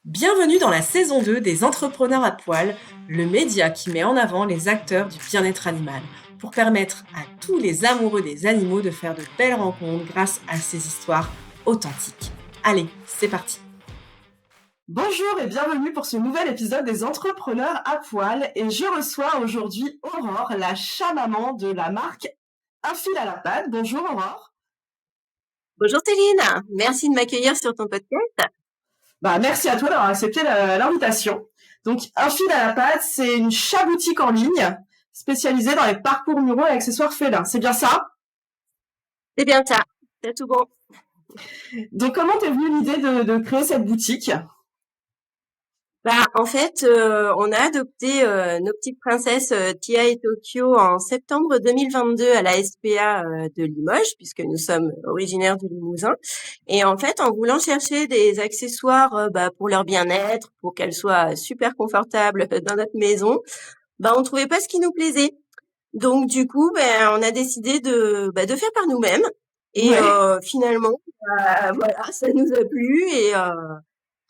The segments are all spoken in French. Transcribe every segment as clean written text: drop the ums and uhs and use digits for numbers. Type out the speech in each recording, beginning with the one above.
Bienvenue dans la saison 2 des Entrepreneurs à poil, le média qui met en avant les acteurs du bien-être animal, pour permettre à tous les amoureux des animaux de faire de belles rencontres grâce à ces histoires authentiques. Allez, c'est parti. Bonjour et bienvenue pour ce nouvel épisode des Entrepreneurs à poil et je reçois aujourd'hui Aurore, la chat-maman de la marque Un fil à la patte. Bonjour Aurore. Bonjour Céline, merci de m'accueillir sur ton podcast. Merci à toi d'avoir accepté l'invitation. Donc Un fil à la patte, c'est une chat-boutique en ligne spécialisée dans les parcours muraux et accessoires félins. C'est bien ça? C'est bien ça, c'est tout bon. Donc comment t'es venue l'idée de créer cette boutique? En fait, on a adopté nos petites princesses Tia et Tokyo en septembre 2022 à la SPA de Limoges, puisque nous sommes originaires du Limousin. Et en fait, en voulant chercher des accessoires pour leur bien-être, pour qu'elles soient super confortables dans notre maison, on trouvait pas ce qui nous plaisait. Donc du coup, on a décidé de faire par nous-mêmes. Et Ouais. finalement, voilà, ça nous a plu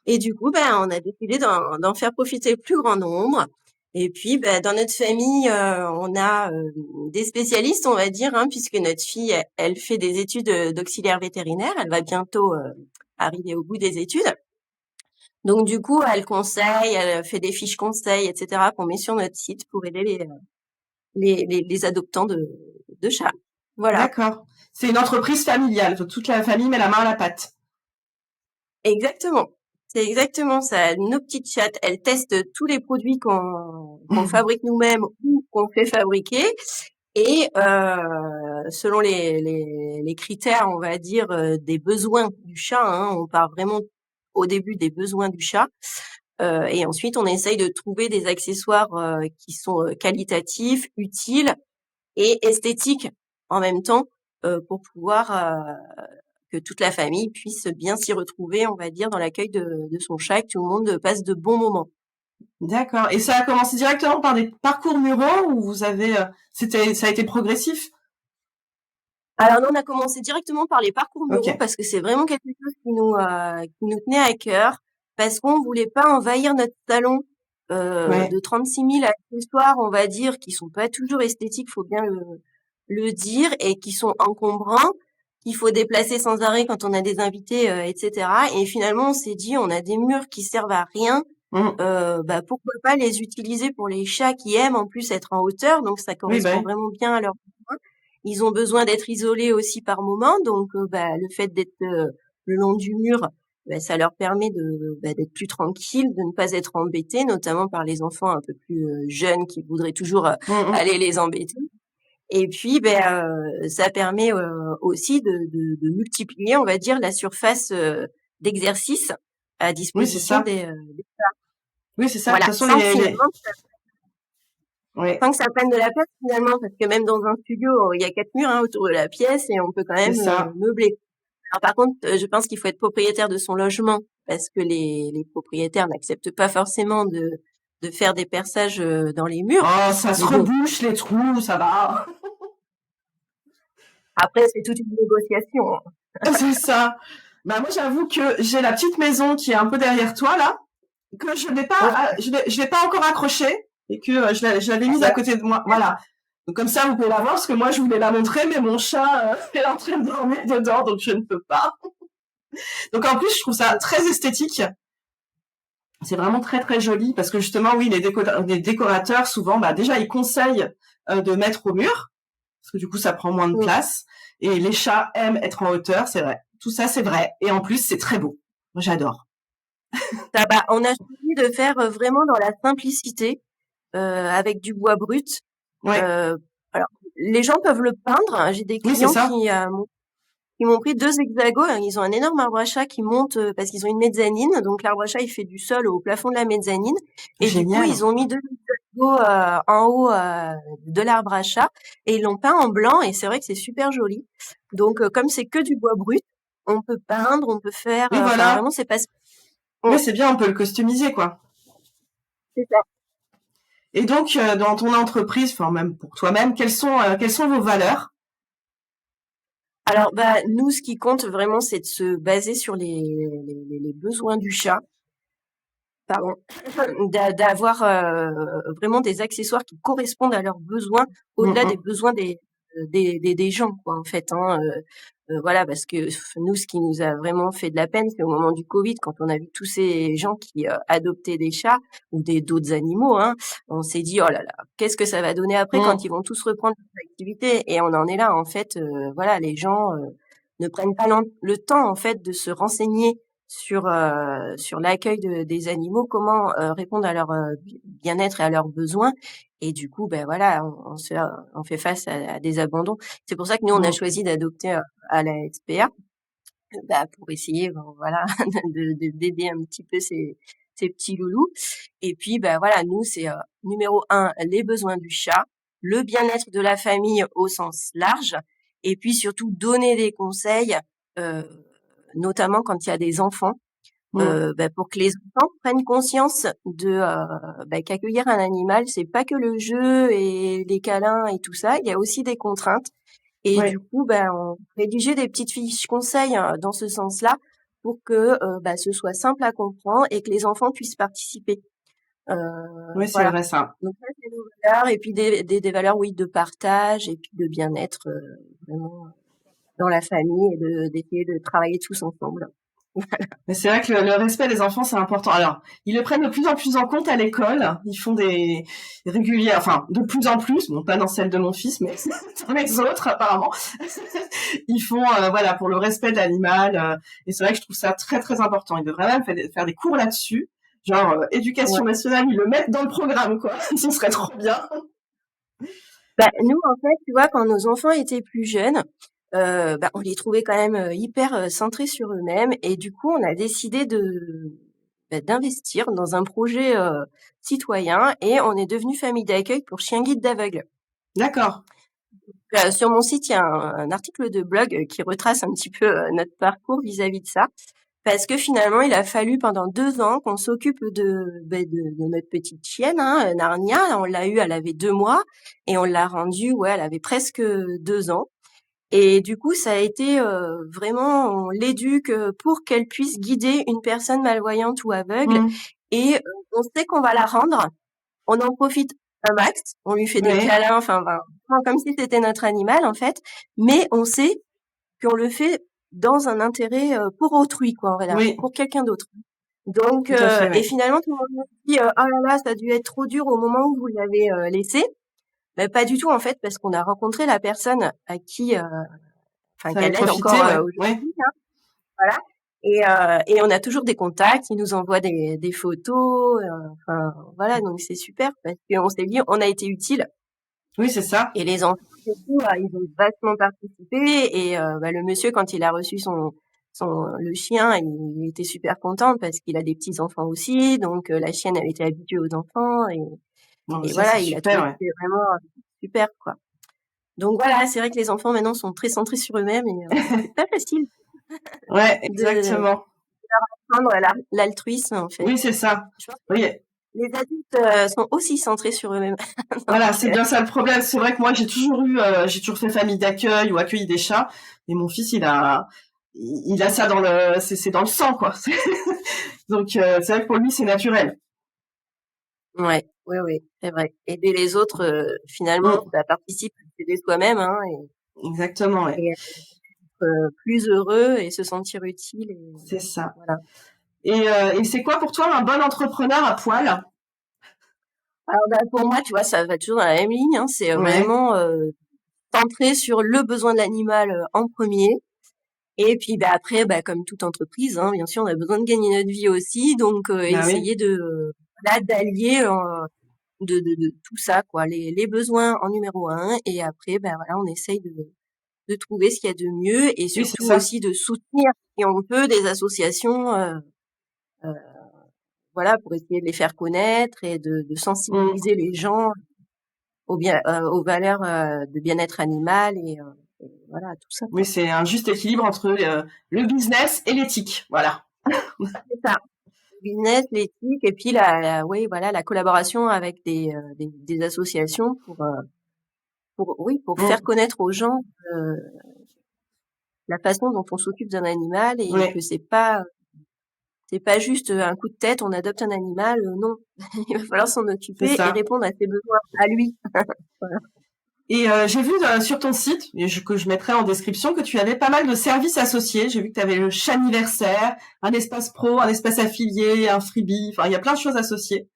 et du coup, on a décidé d'en faire profiter le plus grand nombre. Et puis, dans notre famille, on a des spécialistes, on va dire, hein, puisque notre fille, elle fait des études d'auxiliaire vétérinaire. Elle va bientôt arriver au bout des études. Donc du coup, elle conseille, elle fait des fiches conseils, etc. qu'on met sur notre site pour aider les adoptants de chats. Voilà. D'accord. C'est une entreprise familiale, toute la famille met la main à la pâte. Exactement. C'est exactement ça. Nos petites chattes, elles testent tous les produits qu'on fabrique nous-mêmes ou qu'on fait fabriquer. Et selon les critères, on va dire, des besoins du chat, hein, on part vraiment au début des besoins du chat. Et ensuite, on essaye de trouver des accessoires qui sont qualitatifs, utiles et esthétiques en même temps pour pouvoir que toute la famille puisse bien s'y retrouver, on va dire, dans l'accueil de son chat et que tout le monde passe de bons moments. D'accord. Et ça a commencé directement par des parcours muraux ou vous avez, ça a été progressif? Alors nous, on a commencé directement par les parcours muraux Ok. parce que c'est vraiment quelque chose qui nous tenait à cœur, parce qu'on voulait pas envahir notre salon Ouais. de 36 000 accessoires, on va dire, qui sont pas toujours esthétiques, faut bien le dire, et qui sont encombrants, qu'il faut déplacer sans arrêt quand on a des invités, etc. Et finalement, on s'est dit, on a des murs qui servent à rien, Mm. pourquoi pas les utiliser pour les chats qui aiment en plus être en hauteur, donc ça Oui, correspond oui. vraiment bien à leurs besoins. Ils ont besoin d'être isolés aussi par moment, donc le fait d'être le long du mur, ça leur permet d'être plus tranquilles, de ne pas être embêtés, notamment par les enfants un peu plus jeunes qui voudraient toujours Mm. aller les embêter. Et puis, ça permet aussi de multiplier, on va dire, la surface d'exercice à Oui, c'est disposition ça. des Oui, c'est ça. De toute voilà, façon, les... Ouais, sans que ça prenne de la place finalement, parce que même dans un studio, il y a 4 murs autour de la pièce et on peut quand c'est même ça. meubler. Alors par contre, je pense qu'il faut être propriétaire de son logement, parce que les propriétaires n'acceptent pas forcément de faire des perçages dans les murs. Oh, ça se Mais bon, rebouche les trous, ça va. après c'est toute une négociation, hein. C'est ça. Moi, j'avoue que j'ai la petite maison qui est un peu derrière toi, là, que je n'ai Ouais, pas, je l'ai pas encore accrochée et que je l'avais mise à bah, côté de moi. Voilà. Donc comme ça, vous pouvez la voir parce que moi, je voulais la montrer, mais mon chat est en train de dormir dedans, donc je ne peux pas. Donc en plus, je trouve ça très esthétique. C'est vraiment très très joli parce que justement, oui, les décorateurs souvent, déjà ils conseillent de mettre au mur parce que du coup ça prend moins de place et les chats aiment être en hauteur, c'est vrai. Tout ça c'est vrai et en plus c'est très beau. Moi j'adore. on a choisi de faire vraiment dans la simplicité, avec du bois brut. Ouais, Euh, alors, les gens peuvent le peindre. J'ai des oui c'est clients ça. ils m'ont pris 2 hexagons. Ils ont un énorme arbre à chat qui monte parce qu'ils ont une mezzanine. Donc l'arbre à chat, il fait du sol au plafond de la mezzanine. Et du coup, Génial. ils ont mis 2 hexagons en haut de l'arbre à chat et ils l'ont peint en blanc. Et c'est vrai que c'est super joli. Donc comme c'est que du bois brut, on peut peindre, on peut faire. Oui Enfin, voilà. vraiment, c'est pas. Oui c'est bien, on peut le customiser quoi. C'est ça. Et donc dans ton entreprise, enfin même pour toi-même, quelles sont vos valeurs? Alors, nous, ce qui compte vraiment, c'est de se baser sur les besoins du chat. pardon, d'avoir vraiment des accessoires qui correspondent à leurs besoins au-delà des besoins des gens, quoi, en fait, hein. Voilà, parce que nous, ce qui nous a vraiment fait de la peine, c'est au moment du Covid, quand on a vu tous ces gens qui adoptaient des chats ou d'autres animaux, hein, on s'est dit, oh là là, qu'est-ce que ça va donner après quand ils vont tous reprendre leur activité? Et on en est là, en fait, voilà, les gens ne prennent pas le temps, en fait, de se renseigner sur l'accueil des animaux, comment répondre à leur bien-être et à leurs besoins. Et du coup, ben voilà, on fait face à des abandons. C'est pour ça que nous, on a choisi d'adopter à la SPA, bah, pour essayer, voilà, d'aider un petit peu ces petits loulous. Et puis, ben voilà, nous, c'est numéro 1, les besoins du chat, le bien-être de la famille au sens large, et puis surtout donner des conseils, notamment quand il y a des enfants, pour que les enfants prennent conscience de qu'accueillir un animal, c'est pas que le jeu et les câlins et tout ça, il y a aussi des contraintes. Et du coup, on rédigeait des petites fiches conseils dans ce sens-là pour que ce soit simple à comprendre et que les enfants puissent participer. Oui, c'est Voilà. vrai ça. Donc ça, c'est nos valeurs, et puis des valeurs, oui, de partage et puis de bien-être vraiment dans la famille, et d'essayer de travailler tous ensemble. Mais c'est vrai que le respect des enfants, c'est important. Alors, ils le prennent de plus en plus en compte à l'école. Ils font des réguliers, enfin, de plus en plus, bon, pas dans celle de mon fils, mais dans les autres, apparemment. Ils font, voilà, pour le respect de l'animal. Et c'est vrai que je trouve ça très, très important. Ils devraient même faire des cours là-dessus. Genre, éducation nationale, ils le mettent dans le programme, quoi. Ce serait trop bien. Nous, en fait, tu vois, quand nos enfants étaient plus jeunes, on les trouvait quand même hyper centrés sur eux-mêmes, et du coup, on a décidé d'investir dans un projet citoyen, et on est devenu famille d'accueil pour chiens guides d'aveugles. D'accord. Sur mon site, il y a un article de blog qui retrace un petit peu notre parcours vis-à-vis de ça, parce que finalement, il a fallu pendant 2 ans qu'on s'occupe de notre petite chienne, hein, Narnia. On l'a eue, elle avait 2 mois, et on l'a rendue, elle avait presque 2 ans. Et du coup, ça a été vraiment, on l'éduque pour qu'elle puisse guider une personne malvoyante ou aveugle. Et on sait qu'on va la rendre. On en profite un max. On lui fait des câlins, comme si c'était notre animal, en fait. Mais on sait qu'on le fait dans un intérêt pour autrui, quoi, voilà, pour quelqu'un d'autre. Donc, et finalement, tout le monde me dit, oh là là, ça a dû être trop dur au moment où vous l'avez laissé. Pas du tout, en fait, parce qu'on a rencontré la personne à qui, qu'elle aide encore aujourd'hui, hein, voilà. Et on a toujours des contacts, ils nous envoient des photos, voilà, donc c'est super parce qu'on s'est dit, on a été utile. Oui, c'est ça. Et les enfants, du coup, ils ont vachement participé, et le monsieur, quand il a reçu le chien, il était super content parce qu'il a des petits enfants aussi, donc la chienne, elle était habituée aux enfants, et voilà, il a trouvé que c'était vraiment super, quoi. Donc voilà, c'est vrai que les enfants maintenant sont très centrés sur eux-mêmes, et c'est pas facile. Ouais, exactement. De leur apprendre l'altruisme, en fait. Oui, c'est ça. Je pense Oui. les adultes sont aussi centrés sur eux-mêmes. Voilà, c'est bien ça le problème. C'est vrai que moi, j'ai toujours fait famille d'accueil ou accueilli des chats, et mon fils, il a ça c'est dans le sang, quoi. Donc, c'est vrai que pour lui, c'est naturel. Ouais, oui, c'est vrai. Aider les autres, finalement, ça participe à s'aider soi-même, hein, Exactement, ouais. et être plus heureux et se sentir utile. C'est ça. Voilà. Et c'est quoi pour toi un bon entrepreneur à poil? Alors, pour moi, tu vois, ça va toujours dans la même ligne, hein. C'est vraiment centré sur le besoin de l'animal en premier. Et puis après, comme toute entreprise, hein, bien sûr, on a besoin de gagner notre vie aussi, donc essayer d'allier de tout ça, quoi, les besoins en numéro 1, et après, voilà, on essaye de trouver ce qu'il y a de mieux, et surtout aussi de soutenir, si on peut, des associations, voilà, pour essayer de les faire connaître et de sensibiliser les gens aux valeurs de bien-être animal, et voilà, tout ça. Oui, c'est un juste équilibre entre le business et l'éthique, voilà. C'est ça. Le business, l'éthique, et puis la collaboration avec des associations pour faire connaître aux gens la façon dont on s'occupe d'un animal, et que c'est pas C'est pas juste un coup de tête, on adopte un animal, non. Il va falloir s'en C'est occuper et ça. répondre à ses besoins à lui. Voilà. Et j'ai vu sur ton site, que je mettrai en description, que tu avais pas mal de services associés. J'ai vu que tu avais le chat anniversaire, un espace pro, un espace affilié, un freebie. Enfin, il y a plein de choses associées.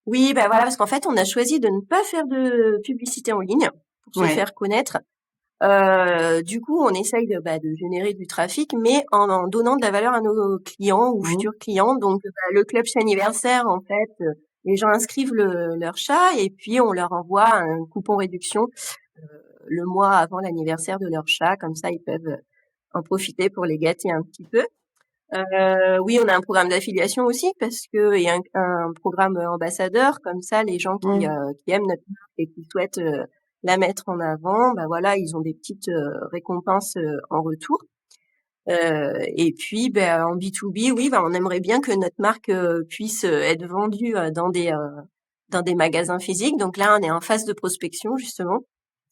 Oui, bah voilà, parce qu'en fait, on a choisi de ne pas faire de publicité en ligne pour se Ouais. faire connaître. Du coup, on essaye de générer du trafic, mais en donnant de la valeur à nos clients ou Mmh. futurs clients. Donc, le club chat anniversaire, en fait, les gens inscrivent leur chat et puis on leur envoie un coupon réduction le mois avant l'anniversaire de leur chat. Comme ça, ils peuvent en profiter pour les gâter un petit peu. Oui, on a un programme d'affiliation aussi parce que il y a un programme ambassadeur. Comme ça, les gens qui aiment notre marque et qui souhaitent la mettre en avant, bah voilà, ils ont des petites récompenses en retour. Et puis, en B2B, oui, on aimerait bien que notre marque puisse être vendue dans des magasins physiques. Donc là, on est en phase de prospection justement.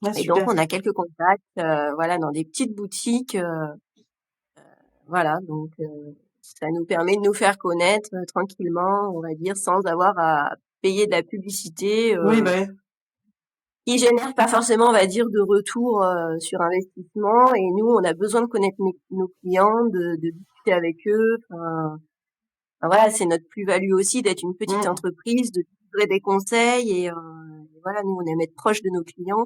Ah, Et donc, super. on a quelques contacts, voilà, dans des petites boutiques. Voilà, donc ça nous permet de nous faire connaître tranquillement, on va dire, sans avoir à payer de la publicité Oui, bah oui. qui génère pas forcément, on va dire, de retour sur investissement. Et nous, on a besoin de connaître nos clients, de discuter avec eux. Enfin, voilà, c'est notre plus-value aussi d'être une petite Mmh. entreprise, de livrer des conseils. Et voilà, nous, on aime être proche de nos clients.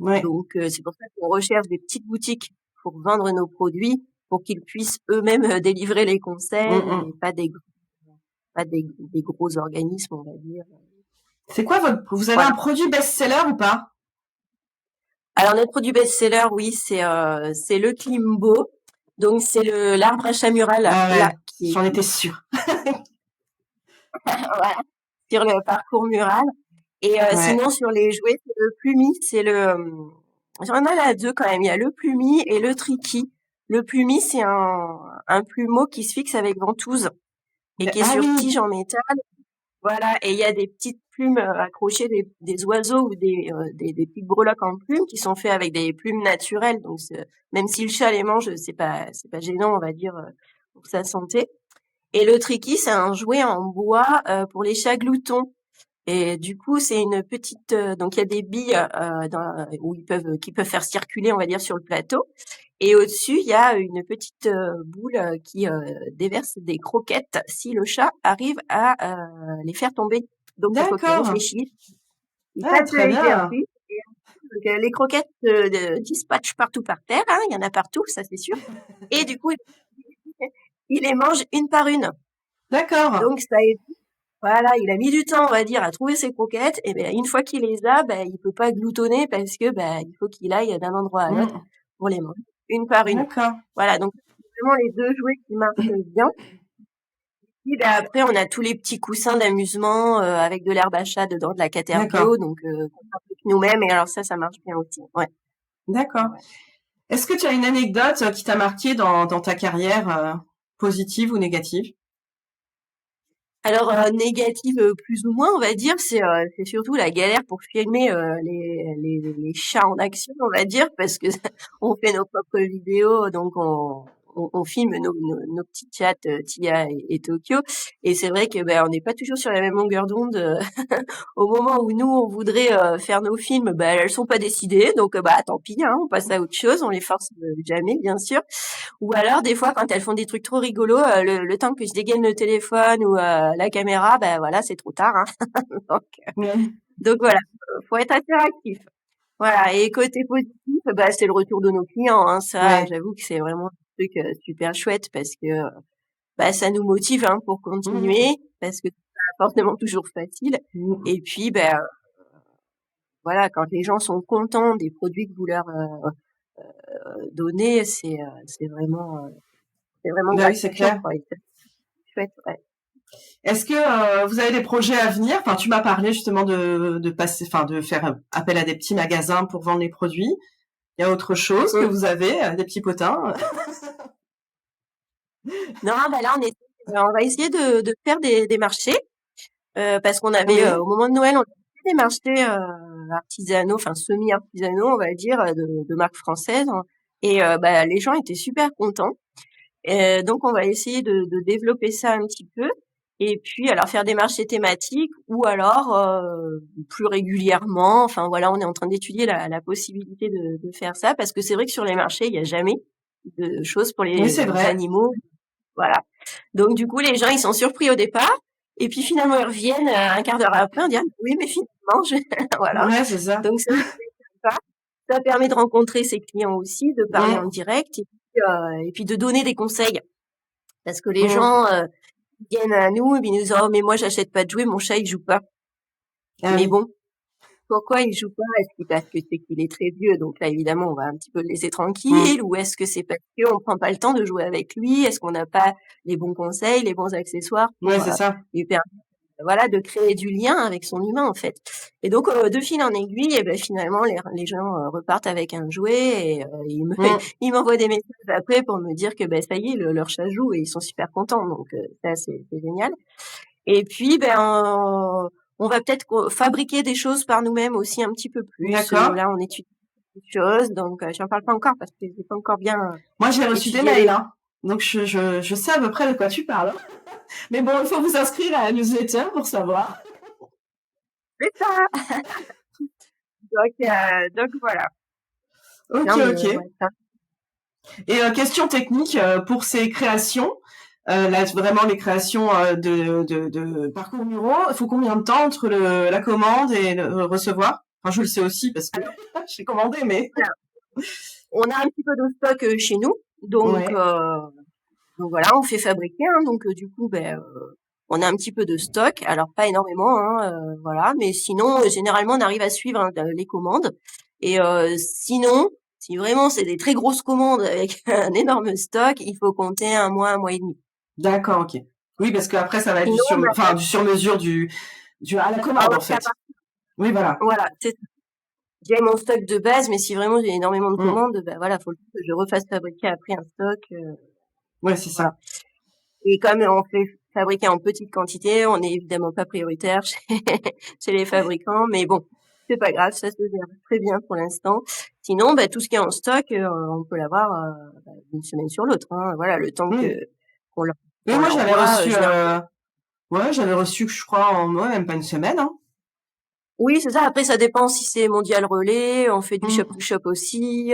Ouais. Donc, c'est pour ça qu'on recherche des petites boutiques pour vendre nos produits, pour qu'ils puissent eux-mêmes délivrer les conseils Mmh. et pas des gros organismes, on va dire. C'est quoi vous avez Voilà. un produit best-seller ou pas? Alors, notre produit best-seller, oui, c'est le Klimbo. Donc, c'est l'arbre à chat mural, Ah là, ouais, qui est j'en étais sûre. voilà, sur le parcours mural. Et Ouais. sinon, sur les jouets, c'est le Plumi, j'en ai là deux quand même. Il y a le Plumi et le Tricky. Le Plumi, c'est un plumeau qui se fixe avec ventouse et qui est Ah sur oui, tige en métal. Voilà. Et il y a des petites plumes accrochées, des oiseaux ou des petites breloques en plumes qui sont faits avec des plumes naturelles. Donc, même si le chat les mange, c'est pas gênant, on va dire, pour sa santé. Et le Tricky, c'est un jouet en bois pour les chats gloutons. Et du coup, c'est une petite, donc il y a des billes qui peuvent faire circuler, on va dire, sur le plateau. Et au-dessus, il y a une petite boule qui déverse des croquettes si le chat arrive à les faire tomber. Donc il faut qu'il d'accord. réfléchisse, il Ah, fasse très bien. l'exercice. Et donc, les croquettes dispatchent partout par terre, hein, il y en a partout, ça c'est sûr. Et du coup, il les mange une par une. D'accord. Donc ça voilà, il a mis du temps, on va dire, à trouver ses croquettes. Et ben, une fois qu'il les a, il peut pas gloutonner parce que il faut qu'il aille d'un endroit à l'autre Mmh. pour les manger, une par une. D'accord. Voilà, donc c'est vraiment les deux jouets qui marchent bien. Puis après, on a tous les petits coussins d'amusement avec de l'herbe à chat dedans, de la D'accord. Caterbio, donc qu'on fabrique nous-mêmes. Et alors ça marche bien aussi. Ouais. D'accord. Ouais. Est-ce que tu as une anecdote qui t'a marqué dans ta carrière, positive ou négative? Alors négative plus ou moins, on va dire, c'est surtout la galère pour filmer les chats en action, on va dire, parce que on fait nos propres vidéos, donc on filme nos petits chats Tia et Tokyo, et c'est vrai que on n'est pas toujours sur la même longueur d'onde. Au moment où nous on voudrait faire nos films, elles sont pas décidées, donc tant pis, hein, on passe à autre chose, on les force jamais, bien sûr. Ou alors, des fois, quand elles font des trucs trop rigolos, le temps que je dégaine le téléphone ou la caméra, voilà, c'est trop tard. Hein. donc, Ouais. donc voilà, faut être assez réactif. Voilà. Et côté positif, c'est le retour de nos clients. Hein. Ça, Ouais. j'avoue que c'est vraiment un truc super chouette parce que ça nous motive pour Mmh. continuer, parce que c'est pas forcément toujours facile. Mmh. Et puis, voilà, quand les gens sont contents des produits que vous leur donnez, c'est vraiment Bah oui, c'est gratifiant, clair. quoi. Et c'est chouette, ouais. Est-ce que vous avez des projets à venir? Enfin, tu m'as parlé justement de passer, enfin, de faire appel à des petits magasins pour vendre les produits. Il y a autre chose que Mmh. vous avez, des petits potins? Non, là, on va essayer de faire des marchés, parce qu'on avait, Oui. au moment de Noël, on a fait des marchés artisanaux, enfin semi-artisanaux, on va dire, de marques françaises. Hein. Et les gens étaient super contents. Donc on va essayer de développer ça un petit peu. Et puis alors faire des marchés thématiques ou alors plus régulièrement. Enfin voilà, on est en train d'étudier la possibilité de faire ça parce que c'est vrai que sur les marchés, il n'y a jamais de choses pour Oui, c'est les vrai. animaux. Voilà. Donc du coup, les gens ils sont surpris au départ et puis finalement ils reviennent un quart d'heure après en disant oui mais finalement voilà. Ouais, c'est ça. Donc c'est vrai que c'est sympa. Ça permet de rencontrer ses clients aussi, de parler en direct et puis de donner des conseils parce que les gens viennent à nous et puis ils nous disent oh mais moi j'achète pas de jouets, mon chat il joue pas. Ah Mais oui. bon, pourquoi il joue pas? Est-ce que parce que c'est qu'il est très vieux, donc là évidemment on va un petit peu le laisser tranquille, ou est-ce que c'est parce qu'on prend pas le temps de jouer avec lui? Est-ce qu'on n'a pas les bons conseils, les bons accessoires Ouais, pour c'est ça. lui permettre voilà de créer du lien avec son humain en fait. Et donc de fil en aiguille, et ben finalement les gens repartent avec un jouet et ils m'envoient des messages après pour me dire que ben ça y est leur chat joue et ils sont super contents. Donc ça c'est génial. Et puis, on va peut-être fabriquer des choses par nous-mêmes aussi un petit peu plus. D'accord. Là, on étudie des choses, donc j'en parle pas encore parce que j'ai pas encore bien Moi, j'ai reçu des étudié mails, hein. Donc, je sais à peu près de quoi tu parles. Mais bon, il faut vous inscrire à la newsletter pour savoir. C'est ça. Donc voilà. Ok, Non, mais, ok. ouais, ça. Et question technique pour ces créations, là, vraiment les créations de parcours muraux, il faut combien de temps entre la commande et le recevoir? Enfin, je le sais aussi parce que j'ai commandé, mais Voilà. On a un petit peu de stock chez nous, donc ouais. voilà, on fait fabriquer, hein, donc du coup, on a un petit peu de stock, alors pas énormément, hein, voilà, mais sinon, généralement, on arrive à suivre les commandes. Et sinon, si vraiment c'est des très grosses commandes avec un énorme stock, il faut compter un mois et demi. D'accord, ok. Oui, parce qu'après ça va être Sinon, du sur-mesure à la commande en fait. Oui, voilà. voilà, j'ai mon stock de base, mais si vraiment j'ai énormément de Mm. commandes, voilà, faut que je refasse fabriquer après un stock. Ouais, c'est ça. Voilà. Et comme on fait fabriquer en petite quantité, on n'est évidemment pas prioritaire chez les fabricants, mais bon, c'est pas grave, ça se gère très bien pour l'instant. Sinon, tout ce qui est en stock, on peut l'avoir d'une semaine sur l'autre, hein. Voilà, le temps Oui. qu'on Mais moi j'avais l'envoie. reçu, j'avais reçu, je crois, même pas une semaine, hein. Oui, c'est ça. Après, ça dépend si c'est mondial relais, on fait du shop to Mm. shop aussi,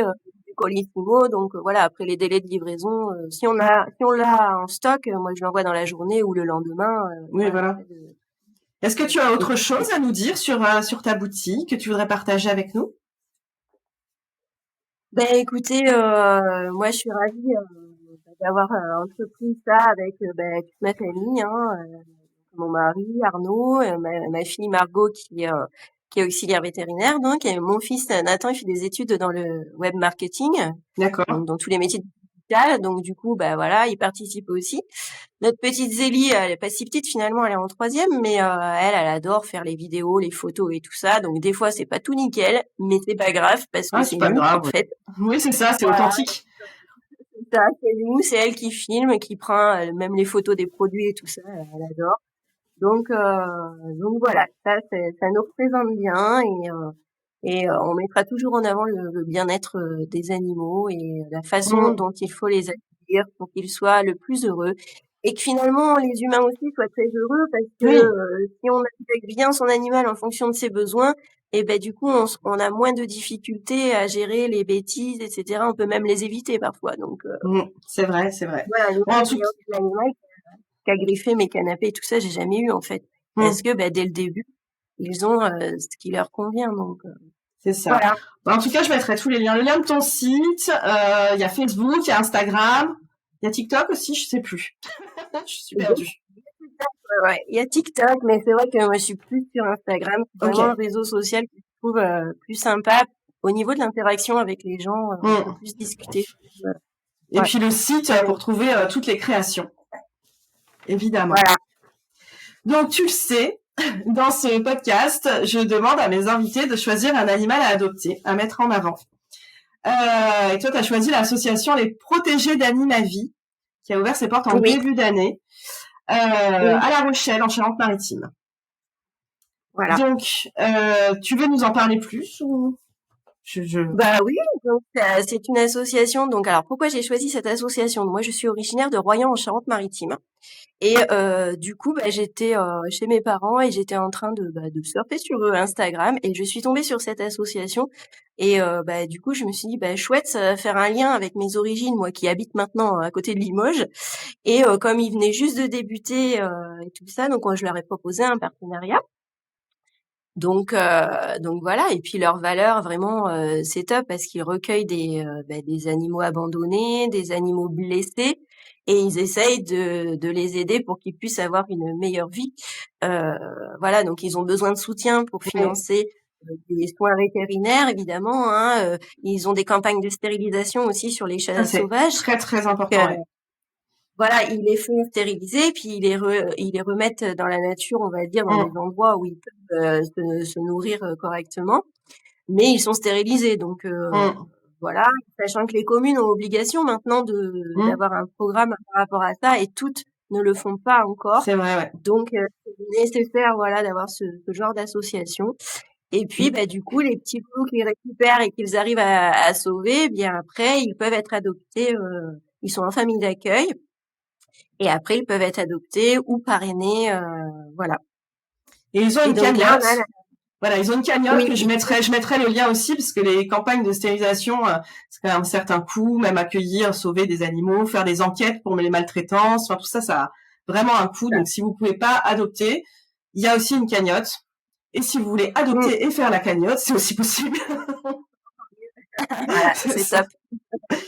du colis Primo. Donc voilà, après les délais de livraison, si on l'a en stock, moi je l'envoie dans la journée ou le lendemain. Oui, voilà. Est-ce que tu as Et autre puis, chose à nous dire sur ta boutique que tu voudrais partager avec nous? écoutez, moi je suis ravie d'avoir entrepris ça avec toute ma famille, hein, mon mari Arnaud, ma fille Margot qui est auxiliaire vétérinaire, donc, et mon fils Nathan, il fait des études dans le web marketing, D'accord. donc dans tous les métiers digital, donc du coup, voilà, il participe aussi. Notre petite Zélie, elle est pas si petite finalement, elle est en 3e, mais elle adore faire les vidéos, les photos et tout ça, donc des fois c'est pas tout nickel, mais c'est pas grave parce que Ah, c'est c'est pas nous en grave. fait. Oui, c'est ça, c'est Voilà, authentique. c'est nous, c'est elle qui filme, qui prend même les photos des produits et tout ça, elle adore. Donc voilà, ça nous représente bien et on mettra toujours en avant le bien-être des animaux et la façon Mm. dont il faut les accueillir pour qu'ils soient le plus heureux et que finalement les humains aussi soient très heureux parce que Oui, si on accueille bien son animal en fonction de ses besoins, et du coup on a moins de difficultés à gérer les bêtises, etc. On peut même les éviter parfois. Donc c'est vrai, c'est vrai. voilà, Bon, en tout cas, l'animal qui a griffé mes canapés et tout ça, j'ai jamais eu en fait. Parce que dès le début, ils ont ce qui leur convient. Donc c'est ça. voilà. Bon, en tout cas, je mettrai tous les liens. Le lien de ton site, il y a Facebook, il y a Instagram, il y a TikTok aussi, je sais plus. Je suis perdue. Ouais, il y a TikTok, mais c'est vrai que moi je suis plus sur Instagram. C'est Ok. vraiment un réseau social que je trouve plus sympa au niveau de l'interaction avec les gens. On peut plus discuter. Et Ouais. puis le site pour trouver toutes les créations, évidemment. Voilà. Donc tu le sais, dans ce podcast, je demande à mes invités de choisir un animal à adopter, à mettre en avant. Et toi, tu as choisi l'association Les Protégés d'Animavie, qui a ouvert ses portes en début d'année, à La Rochelle, en Charente-Maritime. Voilà. Donc, tu veux nous en parler plus ou Bah oui, donc c'est une association. Donc alors pourquoi j'ai choisi cette association? Moi je suis originaire de Royan en Charente-Maritime. Et du coup, bah, j'étais chez mes parents et j'étais en train de surfer sur Instagram et je suis tombée sur cette association. Et bah, du coup, je me suis dit, bah, chouette, ça va faire un lien avec mes origines, moi qui habite maintenant à côté de Limoges. Et comme ils venaient juste de débuter et tout ça, donc je leur ai proposé un partenariat. Donc voilà, et puis leur valeur vraiment c'est top parce qu'ils recueillent des animaux abandonnés, des animaux blessés et ils essayent de les aider pour qu'ils puissent avoir une meilleure vie. Voilà, donc ils ont besoin de soutien pour Ouais. financer des soins vétérinaires évidemment, hein, ils ont des campagnes de stérilisation aussi sur les Ça, chats c'est sauvages. très, très important, Euh, ouais. voilà, ils les font stériliser, puis ils les remettent dans la nature, on va dire, dans des Mm. endroits où ils peuvent se nourrir correctement. Mais ils sont stérilisés, donc Mm. voilà. Sachant que les communes ont obligation maintenant Mm. d'avoir un programme par rapport à ça, et toutes ne le font pas encore. C'est vrai, ouais. Donc c'est nécessaire, voilà, d'avoir ce genre d'association. Et puis, bah, du coup, les petits loups qu'ils récupèrent et qu'ils arrivent à sauver, eh bien après, ils peuvent être adoptés. Ils sont en famille d'accueil. Et après, ils peuvent être adoptés ou parrainés, voilà. Et ils ont Et une donc là, on a cagnotte. Voilà, ils ont une cagnotte oui, que je mettrai le lien aussi parce que les campagnes de stérilisation, c'est quand même un certain coût, même accueillir, sauver des animaux, faire des enquêtes pour les maltraitances, enfin tout ça, ça a vraiment un coût. Donc si vous pouvez pas adopter, il y a aussi une cagnotte. Et si vous voulez mmh, adopter et faire la cagnotte, c'est aussi possible. voilà, C'est c'est ça. top.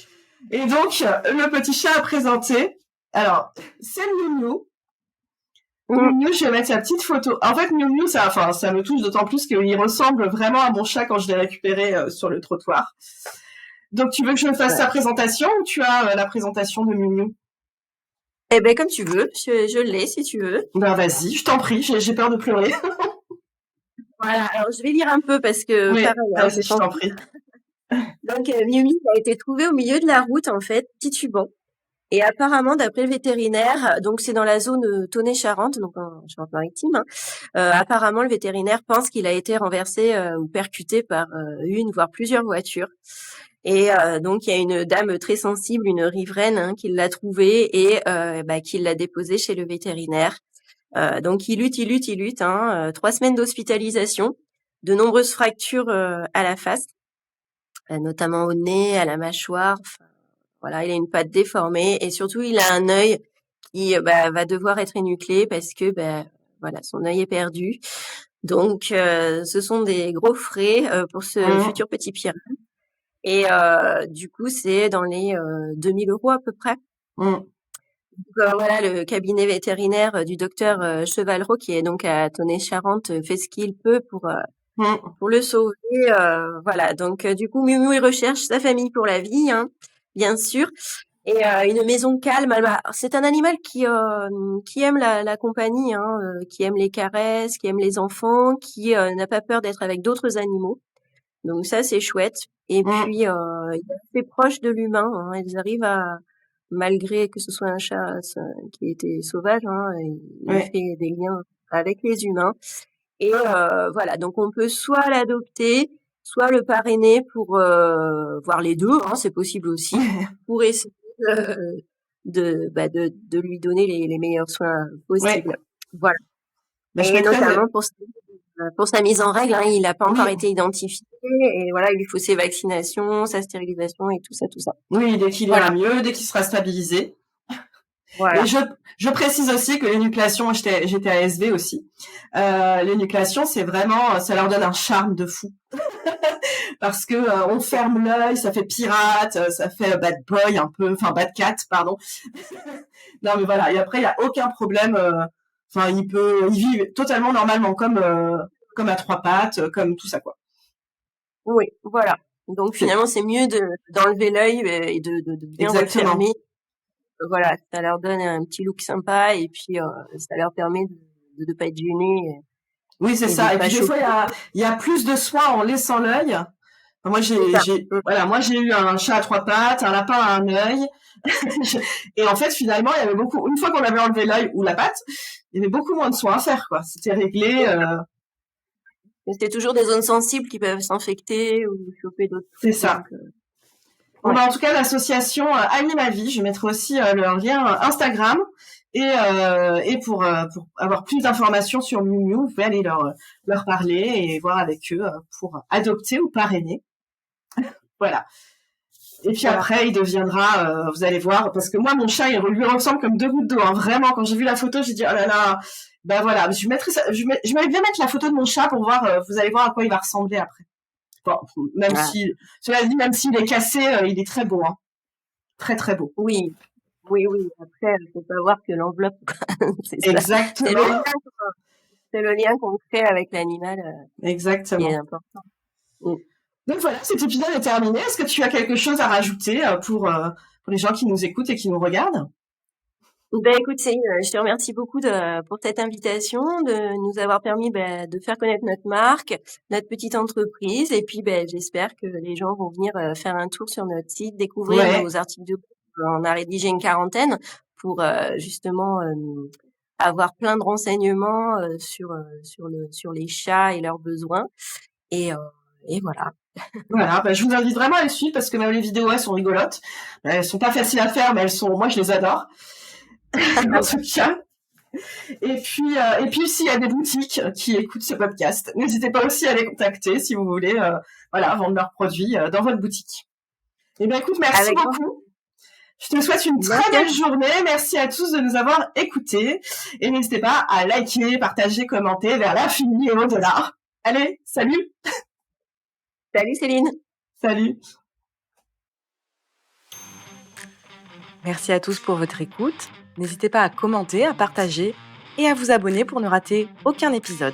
Et donc, le petit chat à présenter. Alors, c'est Miu Miu. Miu Mmh, Miu, je vais mettre sa petite photo. En fait, Miu Miu, ça me touche d'autant plus qu'il ressemble vraiment à mon chat quand je l'ai récupéré sur le trottoir. Donc, tu veux que je fasse ouais. sa présentation ou tu as la présentation de Miu Miu? Eh ben, comme tu veux, je l'ai si tu veux. Ben, vas-y, je t'en prie, j'ai peur de pleurer. Voilà, alors je vais lire un peu parce que Oui, pareil, hein, vas-y, je je pense. t'en prie. Donc, Miu Miu a été trouvé au milieu de la route, en fait, titubant. Et apparemment, d'après le vétérinaire, donc c'est dans la zone Tonnet-Charente, donc en Charente-Maritime, hein, apparemment, le vétérinaire pense qu'il a été renversé ou percuté par une, voire plusieurs voitures. Et donc, il y a une dame très sensible, une riveraine, hein, qui l'a trouvé et bah, qui l'a déposé chez le vétérinaire. Donc, il lutte, hein, 3 semaines d'hospitalisation, de nombreuses fractures à la face, notamment au nez, à la mâchoire. Enfin, voilà, il a une patte déformée et surtout, il a un œil qui bah, va devoir être énuclé parce que bah, voilà, son œil est perdu. Donc, ce sont des gros frais pour ce Mmh, futur petit Pierre. Et du coup, c'est dans les 2000 € à peu près. mmh, Donc, voilà, le cabinet vétérinaire du docteur Chevalreau, qui est donc à Tonnet-Charente, fait ce qu'il peut mmh. pour le sauver. Voilà, donc du coup, Miu Miu, il recherche sa famille pour la vie, hein, bien sûr. Et une maison calme. C'est un animal qui aime la compagnie, hein, qui aime les caresses, qui aime les enfants, qui n'a pas peur d'être avec d'autres animaux. Donc ça, c'est chouette. Et Mmh. puis, il est assez proche de l'humain, hein. Ils arrivent à, malgré que ce soit un chat qui était sauvage, hein, il Ouais. fait des liens avec les humains. Et voilà, donc on peut soit l'adopter, soit le parrainer pour voir les deux, hein, c'est possible aussi, pour essayer de lui donner les meilleurs soins Ouais. possibles. Voilà. Ben, je Et mettrai notamment pour sa mise en règle, hein, il n'a pas encore oui, été identifié et voilà, il lui faut ses vaccinations, sa stérilisation et tout ça, tout ça. oui, dès qu'il ira Voilà, mieux, dès qu'il sera stabilisé. Et voilà. je précise aussi que l'énucléation, j'étais à SV aussi. L'énucléation, c'est vraiment, ça leur donne un charme de fou. Parce que on ferme l'œil, ça fait pirate, ça fait bad boy un peu, enfin bad cat, pardon. Non mais voilà, et après il y a aucun problème. Enfin, il vit totalement normalement comme à trois pattes, comme tout ça quoi. Oui, voilà. Donc C'est finalement, c'est mieux d'enlever l'œil et de bien exactement. refermer. Voilà, ça leur donne un petit look sympa et puis ça leur permet de pas être gênés Oui, c'est et de ça. Et pas puis des fois, choquer. il y a plus de soins en laissant l'œil. Enfin, moi, C'est ça. moi, j'ai eu un chat à trois pattes, un lapin à un œil. Et en fait, finalement, il y avait beaucoup, une fois qu'on avait enlevé l'œil ou la patte, il y avait beaucoup moins de soins à faire, quoi. C'était réglé. C'est toujours des zones sensibles qui peuvent s'infecter ou choper d'autres C'est trucs. ça. Donc, Bon, ouais. bah, en tout cas, l'association Animavie, je mettrai aussi leur lien Instagram. Et pour avoir plus d'informations sur Miu Miu, vous pouvez aller leur parler et voir avec eux pour adopter ou parrainer. Voilà. Et puis Voilà. après, il deviendra, vous allez voir, parce que moi, mon chat, il lui ressemble comme 2 gouttes d'eau. Hein. Vraiment, quand j'ai vu la photo, j'ai dit, oh là là, ben voilà, je vais bien mettre la photo de mon chat pour voir, vous allez voir à quoi il va ressembler après. Bon, même Ah. si, cela dit, même s'il est cassé, il est très beau. Hein. Très, très beau. Oui. Après, il faut pas voir que l'enveloppe, c'est ça. Exactement. C'est le lien qu'on crée avec l'animal qui est Exactement. important. Donc voilà, cet épisode est terminé. Est-ce que tu as quelque chose à rajouter pour les gens qui nous écoutent et qui nous regardent? Ben écoute Céline, je te remercie beaucoup pour cette invitation, de nous avoir permis de faire connaître notre marque, notre petite entreprise, et puis j'espère que les gens vont venir faire un tour sur notre site, découvrir Ouais. nos articles de blog. On a rédigé une quarantaine pour justement avoir plein de renseignements sur les chats et leurs besoins, et voilà. Voilà, bah, je vous invite vraiment à les suivre parce que même les vidéos, elles sont rigolotes. Elles sont pas faciles à faire, mais moi, je les adore. En tout cas. Et puis, s'il y a des boutiques qui écoutent ce podcast, n'hésitez pas aussi à les contacter si vous voulez, vendre leurs produits dans votre boutique. Eh bien, écoute, merci Avec beaucoup. Je te souhaite une très belle journée. Merci à tous de nous avoir écoutés. Et n'hésitez pas à liker, partager, commenter vers l'infini et au-delà. Allez, salut! Salut Céline. Salut! Merci à tous pour votre écoute. N'hésitez pas à commenter, à partager et à vous abonner pour ne rater aucun épisode.